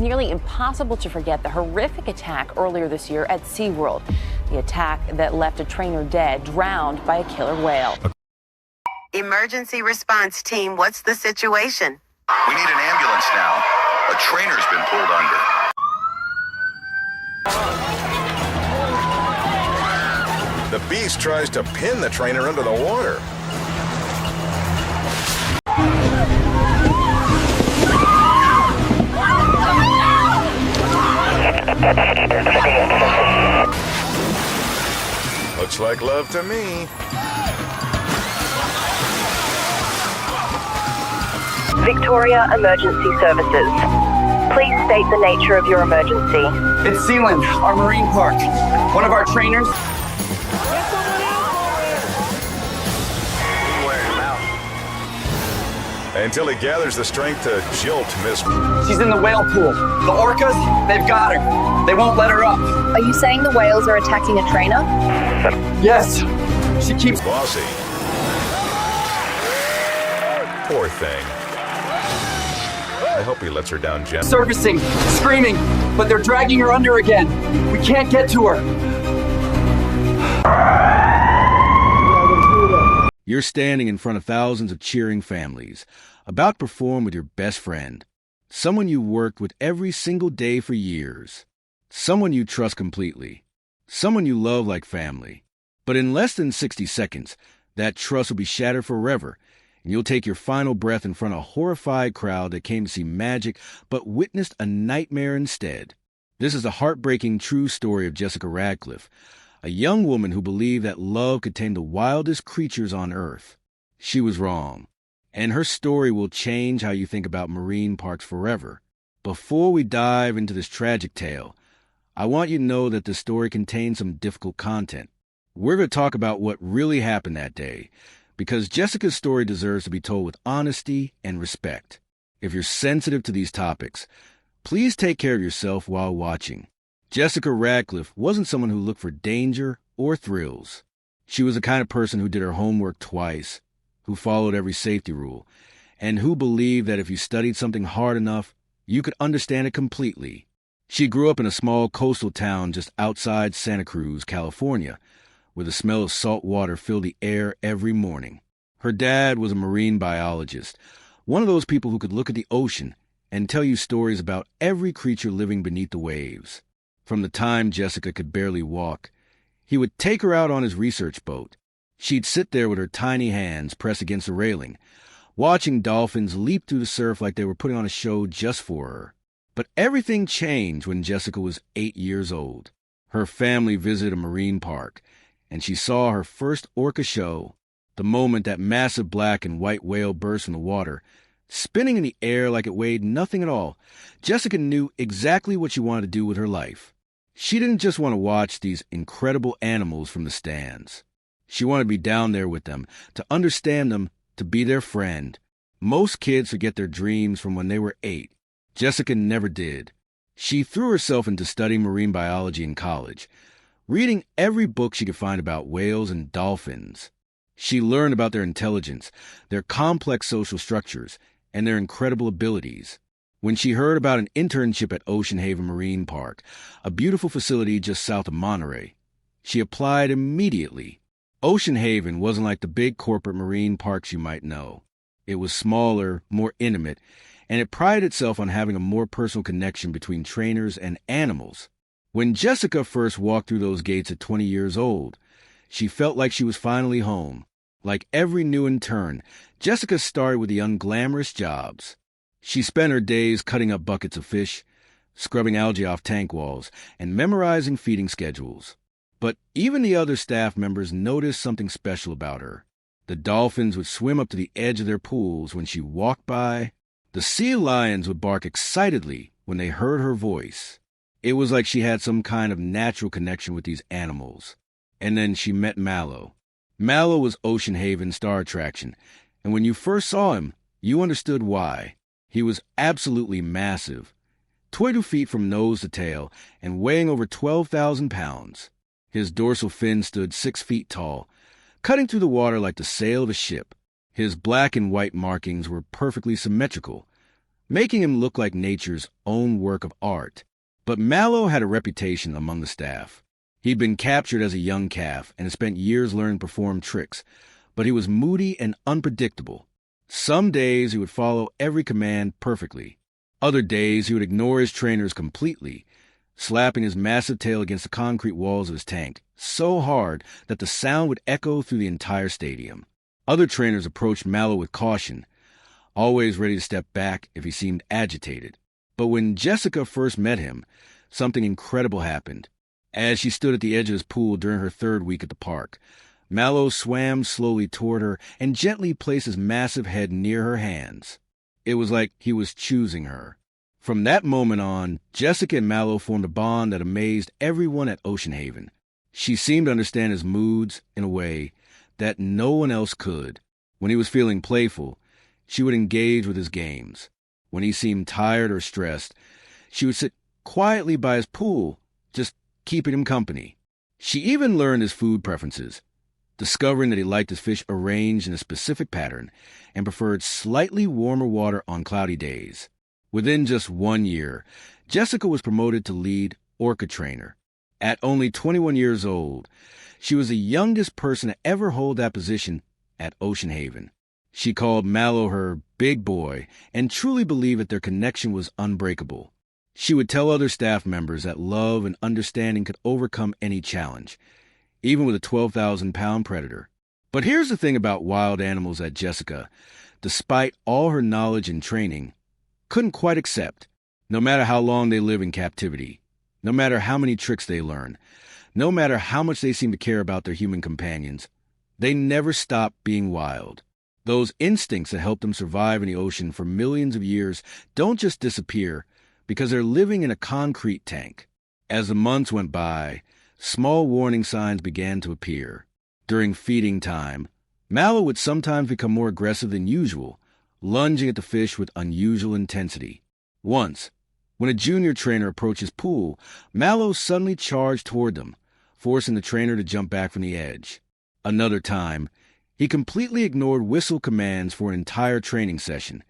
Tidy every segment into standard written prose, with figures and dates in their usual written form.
Nearly impossible to forget the horrific attack earlier this year at SeaWorld. The attack that left a trainer dead, drowned by a killer whale. Emergency response team, what's the situation? We need an ambulance now. A trainer's been pulled under. The beast tries to pin the trainer under the water. Looks like love to me. Victoria Emergency Services. Please state the nature of your emergency. It's Sealand, our marine park. One of our trainers. Until he gathers the strength to jolt Miss. She's in the whale pool. The orcas, they've got her. They won't let her up. Are you saying the whales are attacking a trainer? Yes. She keeps Bossy. Poor thing. I hope he lets her down gently. surfacing, screaming, but they're dragging her under again. We can't get to her. You're standing in front of thousands of cheering families, about to perform with your best friend, someone you worked with every single day for years, someone you trust completely, someone you love like family. But in less than 60 seconds, that trust will be shattered forever, and you'll take your final breath in front of a horrified crowd that came to see magic but witnessed a nightmare instead. This is a heartbreaking true story of Jessica Radcliffe, a young woman who believed that love could tame the wildest creatures on Earth. She was wrong, and her story will change how you think about marine parks forever. Before we dive into this tragic tale, I want you to know that the story contains some difficult content. We're going to talk about what really happened that day, because Jessica's story deserves to be told with honesty and respect. If you're sensitive to these topics, please take care of yourself while watching. Jessica Radcliffe wasn't someone who looked for danger or thrills. She was the kind of person who did her homework twice, who followed every safety rule, and who believed that if you studied something hard enough, you could understand it completely. She grew up in a small coastal town just outside Santa Cruz, California, where the smell of salt water filled the air every morning. Her dad was a marine biologist, one of those people who could look at the ocean and tell you stories about every creature living beneath the waves. From the time Jessica could barely walk, he would take her out on his research boat. She'd sit there with her tiny hands pressed against the railing, watching dolphins leap through the surf like they were putting on a show just for her. But everything changed when Jessica was 8 years old. Her family visited a marine park, and she saw her first orca show, the moment that massive black and white whale burst from the water, spinning in the air like it weighed nothing at all. Jessica knew exactly what she wanted to do with her life. She didn't just want to watch these incredible animals from the stands. She wanted to be down there with them, to understand them, to be their friend. Most kids forget their dreams from when they were 8. Jessica never did. She threw herself into studying marine biology in college, reading every book she could find about whales and dolphins. She learned about their intelligence, their complex social structures, and their incredible abilities. When she heard about an internship at Ocean Haven Marine Park, a beautiful facility just south of Monterey, she applied immediately. Ocean Haven wasn't like the big corporate marine parks you might know. It was smaller, more intimate, and it prided itself on having a more personal connection between trainers and animals. When Jessica first walked through those gates at 20 years old, she felt like she was finally home. Like every new intern, Jessica started with the unglamorous jobs. She spent her days cutting up buckets of fish, scrubbing algae off tank walls, and memorizing feeding schedules. But even the other staff members noticed something special about her. The dolphins would swim up to the edge of their pools when she walked by. The sea lions would bark excitedly when they heard her voice. It was like she had some kind of natural connection with these animals. And then she met Mallow. Mallow was Ocean Haven's star attraction, and when you first saw him, you understood why. He was absolutely massive, 22 feet from nose to tail, and weighing over 12,000 pounds. His dorsal fin stood 6 feet tall, cutting through the water like the sail of a ship. His black and white markings were perfectly symmetrical, making him look like nature's own work of art. But Mallow had a reputation among the staff. He'd been captured as a young calf and had spent years learning to perform tricks, but he was moody and unpredictable. Some days he would follow every command perfectly. Other days he would ignore his trainers completely, slapping his massive tail against the concrete walls of his tank so hard that the sound would echo through the entire stadium. Other trainers approached Mallow with caution, always ready to step back if he seemed agitated. But when Jessica first met him, something incredible happened. As she stood at the edge of his pool during her 3rd week at the park, Mallow swam slowly toward her and gently placed his massive head near her hands. It was like he was choosing her. From that moment on, Jessica and Mallow formed a bond that amazed everyone at Ocean Haven. She seemed to understand his moods in a way that no one else could. When he was feeling playful, she would engage with his games. When he seemed tired or stressed, she would sit quietly by his pool, just keeping him company. She even learned his food preferences, discovering that he liked his fish arranged in a specific pattern and preferred slightly warmer water on cloudy days. Within just 1 year, Jessica was promoted to lead Orca trainer. At only 21 years old, she was the youngest person to ever hold that position at Ocean Haven. She called Mallow her big boy and truly believed that their connection was unbreakable. She would tell other staff members that love and understanding could overcome any challenge, even with a 12,000-pound predator. But here's the thing about wild animals that Jessica, despite all her knowledge and training, couldn't quite accept. No matter how long they live in captivity, no matter how many tricks they learn, no matter how much they seem to care about their human companions, they never stop being wild. Those instincts that helped them survive in the ocean for millions of years don't just disappear because they're living in a concrete tank. As the months went by, small warning signs began to appear. During feeding time, Mallow would sometimes become more aggressive than usual, lunging at the fish with unusual intensity. Once, when a junior trainer approached his pool, Mallow suddenly charged toward them, forcing the trainer to jump back from the edge. Another time, he completely ignored whistle commands for an entire training session,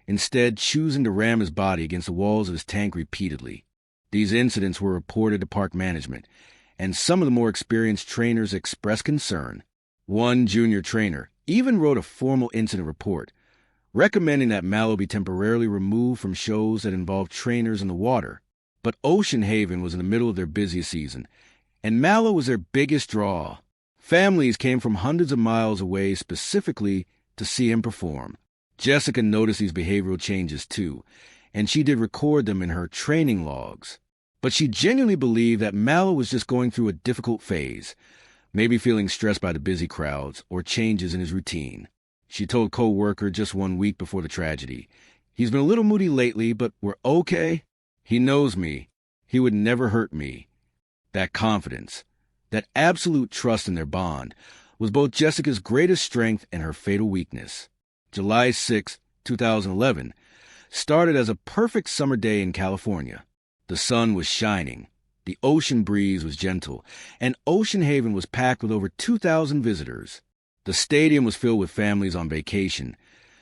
instead choosing to ram his body against the walls of his tank repeatedly. These incidents were reported to park management, and some of the more experienced trainers expressed concern. One junior trainer even wrote a formal incident report, recommending that Mallow be temporarily removed from shows that involved trainers in the water. But Ocean Haven was in the middle of their busiest season, and Mallow was their biggest draw. Families came from hundreds of miles away specifically to see him perform. Jessica noticed these behavioral changes too, and she did record them in her training logs. But she genuinely believed that Mallow was just going through a difficult phase, maybe feeling stressed by the busy crowds or changes in his routine. She told a co-worker just 1 week before the tragedy, "He's been a little moody lately, but we're okay. He knows me. He would never hurt me." That confidence, that absolute trust in their bond, was both Jessica's greatest strength and her fatal weakness. July 6, 2011, started as a perfect summer day in California. The sun was shining, the ocean breeze was gentle, and Ocean Haven was packed with over 2,000 visitors. The stadium was filled with families on vacation,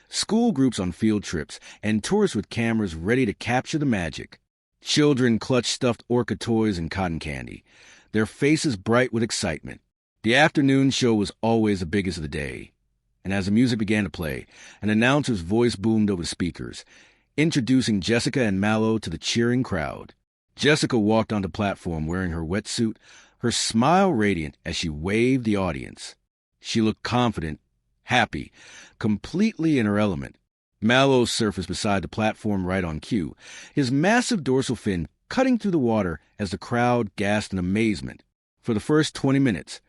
school groups on field trips, and tourists with cameras ready to capture the magic. Children clutched stuffed orca toys and cotton candy, their faces bright with excitement. The afternoon show was always the biggest of the day, and as the music began to play, an announcer's voice boomed over the speakers, introducing Jessica and Mallow to the cheering crowd. Jessica walked onto the platform wearing her wetsuit, her smile radiant as she waved the audience. She looked confident, happy, completely in her element. Mallow surfaced beside the platform right on cue, his massive dorsal fin cutting through the water as the crowd gasped in amazement. For the first 20 minutes,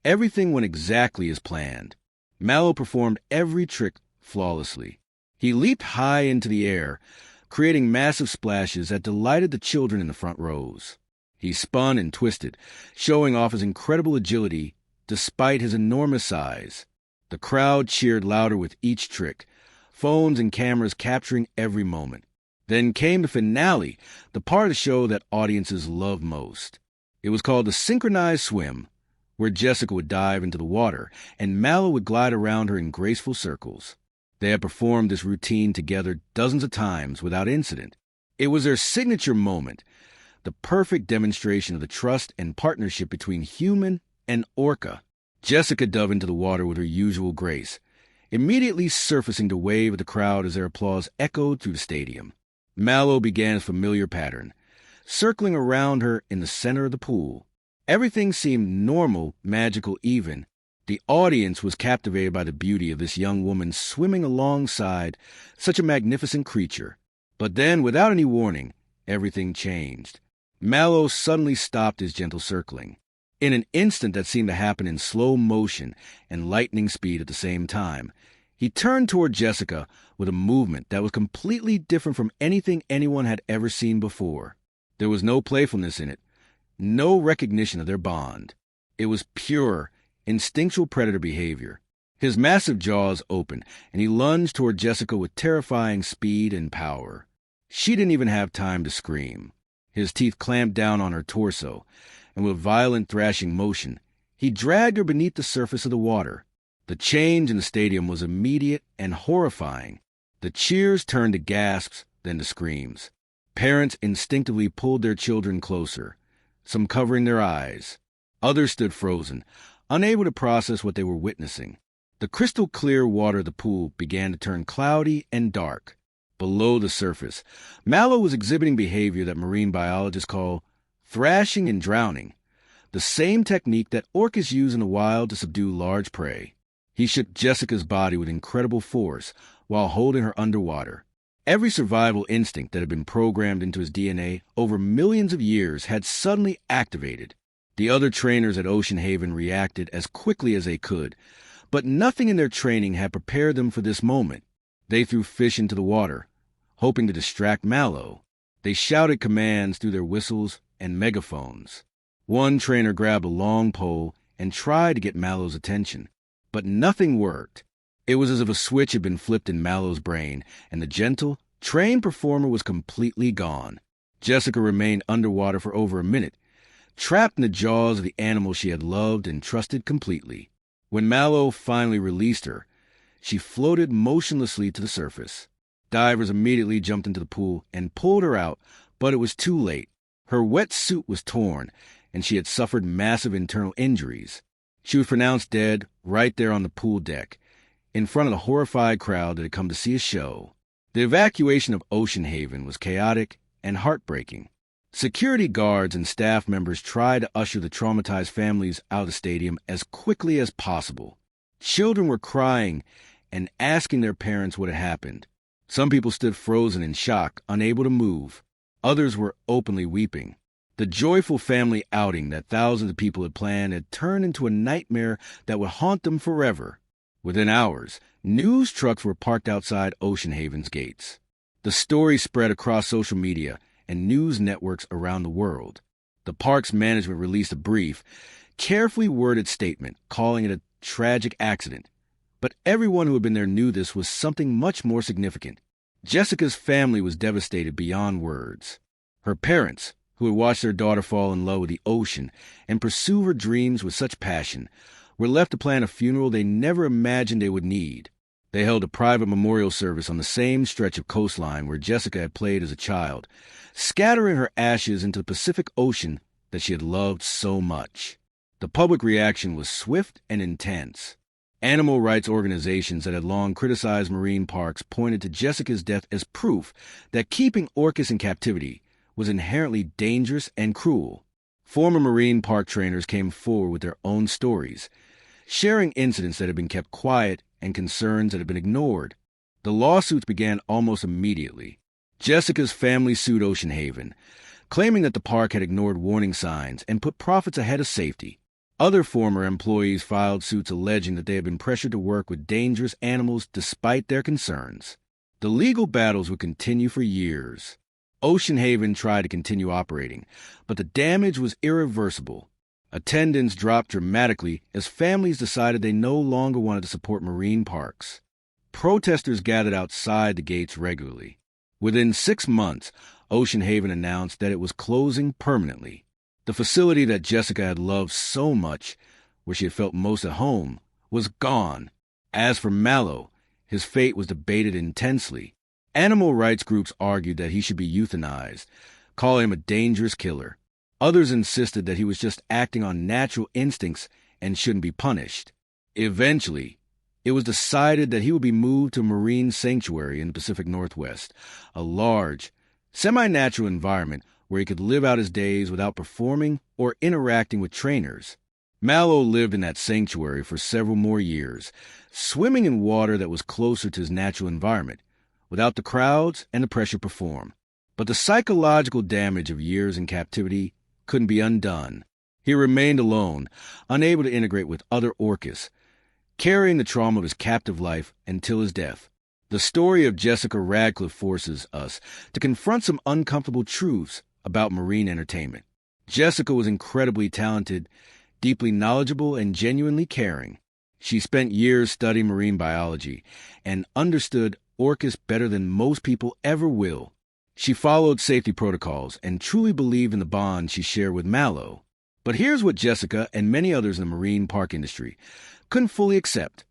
everything went exactly as planned. Mallow performed every trick flawlessly. He leaped high into the air, creating massive splashes that delighted the children in the front rows. He spun and twisted, showing off his incredible agility despite his enormous size. The crowd cheered louder with each trick, phones and cameras capturing every moment. Then came the finale, the part of the show that audiences love most. It was called the synchronized swim, where Jessica would dive into the water and Mallow would glide around her in graceful circles. They had performed this routine together dozens of times without incident. It was their signature moment, the perfect demonstration of the trust and partnership between human and Orca. Jessica dove into the water with her usual grace, immediately surfacing to wave at the crowd as their applause echoed through the stadium. Mallow began his familiar pattern, circling around her in the center of the pool. Everything seemed normal, magical even. The audience was captivated by the beauty of this young woman swimming alongside such a magnificent creature. But then, without any warning, everything changed. Mallow suddenly stopped his gentle circling. In an instant that seemed to happen in slow motion and lightning speed at the same time, he turned toward Jessica with a movement that was completely different from anything anyone had ever seen before. There was no playfulness in it, no recognition of their bond. It was pure, instinctual predator behavior. His massive jaws opened, and he lunged toward Jessica with terrifying speed and power. She didn't even have time to scream. His teeth clamped down on her torso, and with violent thrashing motion, he dragged her beneath the surface of the water. The change in the stadium was immediate and horrifying. The cheers turned to gasps, then to screams. Parents instinctively pulled their children closer, some covering their eyes. Others stood frozen, unable to process what they were witnessing. The crystal-clear water of the pool began to turn cloudy and dark. Below the surface, Mallow was exhibiting behavior that marine biologists call thrashing and drowning, the same technique that orcas use in the wild to subdue large prey. He shook Jessica's body with incredible force while holding her underwater. Every survival instinct that had been programmed into his DNA over millions of years had suddenly activated. The other trainers at Ocean Haven reacted as quickly as they could, but nothing in their training had prepared them for this moment. They threw fish into the water, hoping to distract Mallow. They shouted commands through their whistles and megaphones. One trainer grabbed a long pole and tried to get Mallow's attention, but nothing worked. It was as if a switch had been flipped in Mallow's brain, and the gentle, trained performer was completely gone. Jessica remained underwater for over a minute, trapped in the jaws of the animal she had loved and trusted completely. When Mallow finally released her, she floated motionlessly to the surface. Divers immediately jumped into the pool and pulled her out, but it was too late. Her wet suit was torn, and she had suffered massive internal injuries. She was pronounced dead right there on the pool deck, in front of the horrified crowd that had come to see a show. The evacuation of Ocean Haven was chaotic and heartbreaking. Security guards and staff members tried to usher the traumatized families out of the stadium as quickly as possible. Children were crying and asking their parents what had happened. Some people stood frozen in shock, unable to move. Others were openly weeping. The joyful family outing that thousands of people had planned had turned into a nightmare that would haunt them forever. Within hours, news trucks were parked outside Ocean Haven's gates. The story spread across social media and news networks around the world. The park's management released a brief, carefully worded statement calling it a tragic accident. But everyone who had been there knew this was something much more significant. Jessica's family was devastated beyond words. Her parents, who had watched their daughter fall in love with the ocean and pursue her dreams with such passion, were left to plan a funeral they never imagined they would need. They held a private memorial service on the same stretch of coastline where Jessica had played as a child, scattering her ashes into the Pacific Ocean that she had loved so much. The public reaction was swift and intense. Animal rights organizations that had long criticized marine parks pointed to Jessica's death as proof that keeping orcas in captivity was inherently dangerous and cruel. Former marine park trainers came forward with their own stories, sharing incidents that had been kept quiet and concerns that had been ignored. The lawsuits began almost immediately. Jessica's family sued Ocean Haven, claiming that the park had ignored warning signs and put profits ahead of safety. Other former employees filed suits alleging that they had been pressured to work with dangerous animals despite their concerns. The legal battles would continue for years. Ocean Haven tried to continue operating, but the damage was irreversible. Attendance dropped dramatically as families decided they no longer wanted to support marine parks. Protesters gathered outside the gates regularly. Within 6 months, Ocean Haven announced that it was closing permanently. The facility that Jessica had loved so much, where she had felt most at home, was gone. As for Mallow, His fate was debated intensely. Animal rights groups argued that he should be euthanized, calling him a dangerous killer. Others insisted that he was just acting on natural instincts and shouldn't be punished. Eventually, it was decided that he would be moved to a marine sanctuary in the Pacific Northwest, a large, semi-natural environment where he could live out his days without performing or interacting with trainers. Mallow lived in that sanctuary for several more years, swimming in water that was closer to his natural environment, without the crowds and the pressure to perform. But the psychological damage of years in captivity couldn't be undone. He remained alone, unable to integrate with other orcas, carrying the trauma of his captive life until his death. The story of Jessica Radcliffe forces us to confront some uncomfortable truths about marine entertainment. Jessica was incredibly talented, deeply knowledgeable, and genuinely caring. She spent years studying marine biology and understood orcas better than most people ever will. She followed safety protocols and truly believed in the bond she shared with Mallow. But here's what Jessica and many others in the marine park industry couldn't fully accept.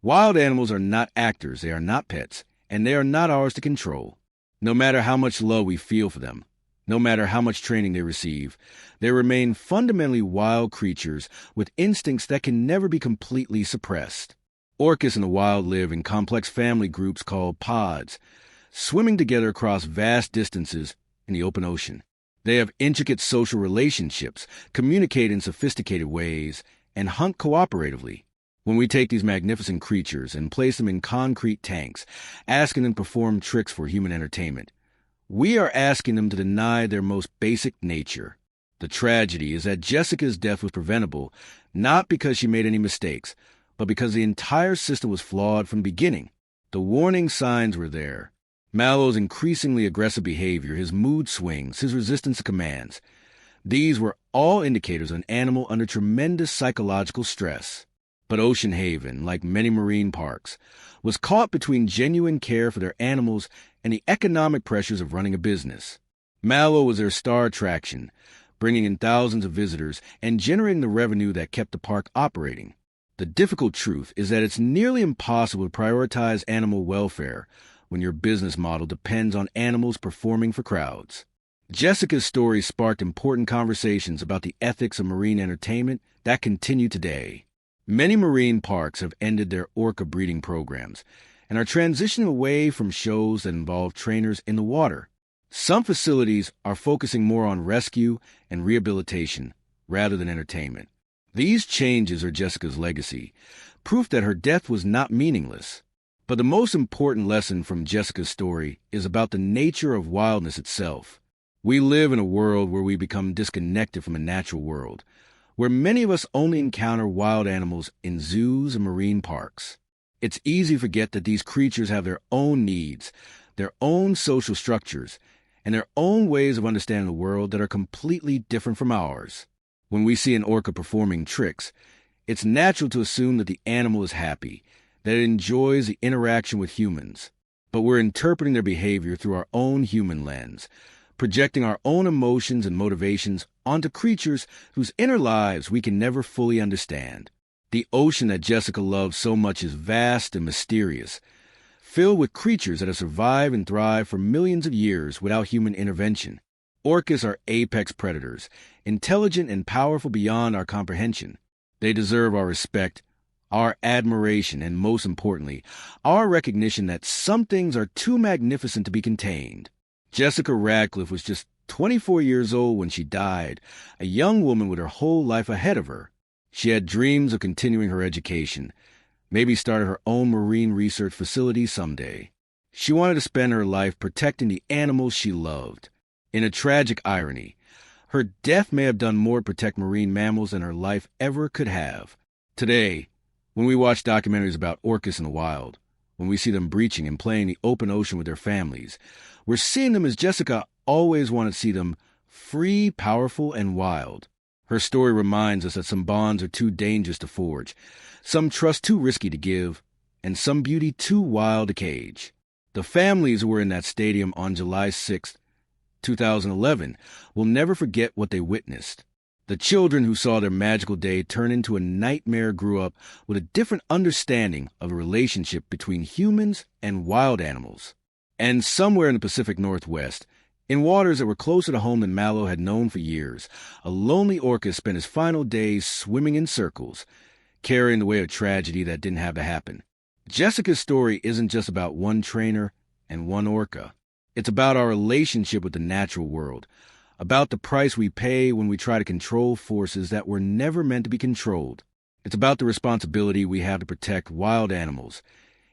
Wild animals are not actors, they are not pets, and they are not ours to control. No matter how much love we feel for them, no matter how much training they receive, they remain fundamentally wild creatures with instincts that can never be completely suppressed. Orcas in the wild live in complex family groups called pods, swimming together across vast distances in the open ocean. They have intricate social relationships, communicate in sophisticated ways, and hunt cooperatively. When we take these magnificent creatures and place them in concrete tanks, asking them to perform tricks for human entertainment, we are asking them to deny their most basic nature. The tragedy is that Jessica's death was preventable, not because she made any mistakes, but because the entire system was flawed from the beginning. The warning signs were there. Mallow's increasingly aggressive behavior, his mood swings, his resistance to commands. These were all indicators of an animal under tremendous psychological stress. But Ocean Haven, like many marine parks, was caught between genuine care for their animals and the economic pressures of running a business. Mallow was their star attraction, bringing in thousands of visitors and generating the revenue that kept the park operating. The difficult truth is that it's nearly impossible to prioritize animal welfare when your business model depends on animals performing for crowds. Jessica's story sparked important conversations about the ethics of marine entertainment that continue today. Many marine parks have ended their orca breeding programs and are transitioning away from shows that involve trainers in the water. Some facilities are focusing more on rescue and rehabilitation rather than entertainment. These changes are Jessica's legacy, proof that her death was not meaningless. But the most important lesson from Jessica's story is about the nature of wildness itself. We live in a world where we become disconnected from the natural world, where many of us only encounter wild animals in zoos and marine parks. It's easy to forget that these creatures have their own needs, their own social structures, and their own ways of understanding the world that are completely different from ours. When we see an orca performing tricks, it's natural to assume that the animal is happy, that it enjoys the interaction with humans. But we're interpreting their behavior through our own human lens, projecting our own emotions and motivations onto creatures whose inner lives we can never fully understand. The ocean that Jessica loves so much is vast and mysterious, filled with creatures that have survived and thrived for millions of years without human intervention. Orcas are apex predators, intelligent and powerful beyond our comprehension. They deserve our respect, our admiration, and most importantly, our recognition that some things are too magnificent to be contained. Jessica Radcliffe was just 24 years old when she died, a young woman with her whole life ahead of her. She had dreams of continuing her education, maybe started her own marine research facility someday. She wanted to spend her life protecting the animals she loved. In a tragic irony, her death may have done more to protect marine mammals than her life ever could have. Today, when we watch documentaries about orcas in the wild, when we see them breaching and playing the open ocean with their families, we're seeing them as Jessica always wanted to see them, free, powerful, and wild. Her story reminds us that some bonds are too dangerous to forge, some trust too risky to give, and some beauty too wild to cage. The families who were in that stadium on July 6, 2011, will never forget what they witnessed. The children who saw their magical day turn into a nightmare grew up with a different understanding of the relationship between humans and wild animals. And somewhere in the Pacific Northwest, in waters that were closer to home than Mallow had known for years, a lonely orca spent his final days swimming in circles, carrying the weight of tragedy that didn't have to happen. Jessica's story isn't just about one trainer and one orca. It's about our relationship with the natural world, about the price we pay when we try to control forces that were never meant to be controlled. It's about the responsibility we have to protect wild animals,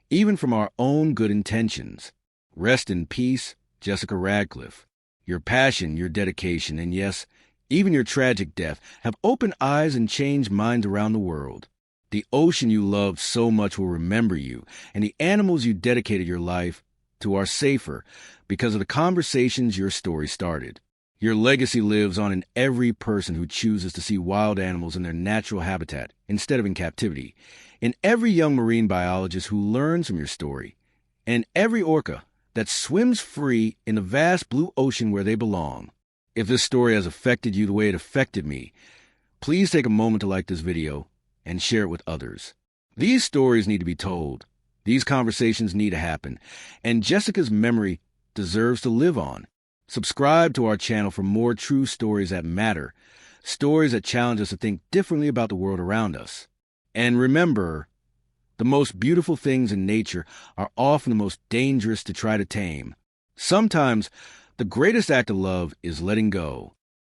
even from our own good intentions. Rest in peace, Jessica Radcliffe. Your passion, your dedication, and yes, even your tragic death have opened eyes and changed minds around the world. The ocean you loved so much will remember you, and the animals you dedicated your life to are safer because of the conversations your story started. Your legacy lives on in every person who chooses to see wild animals in their natural habitat instead of in captivity, in every young marine biologist who learns from your story, and every orca that swims free in the vast blue ocean where they belong. If this story has affected you the way it affected me, please take a moment to like this video and share it with others. These stories need to be told. These conversations need to happen, and Jessica's memory deserves to live on. Subscribe to our channel for more true stories that matter, stories that challenge us to think differently about the world around us. And remember, the most beautiful things in nature are often the most dangerous to try to tame. Sometimes, the greatest act of love is letting go.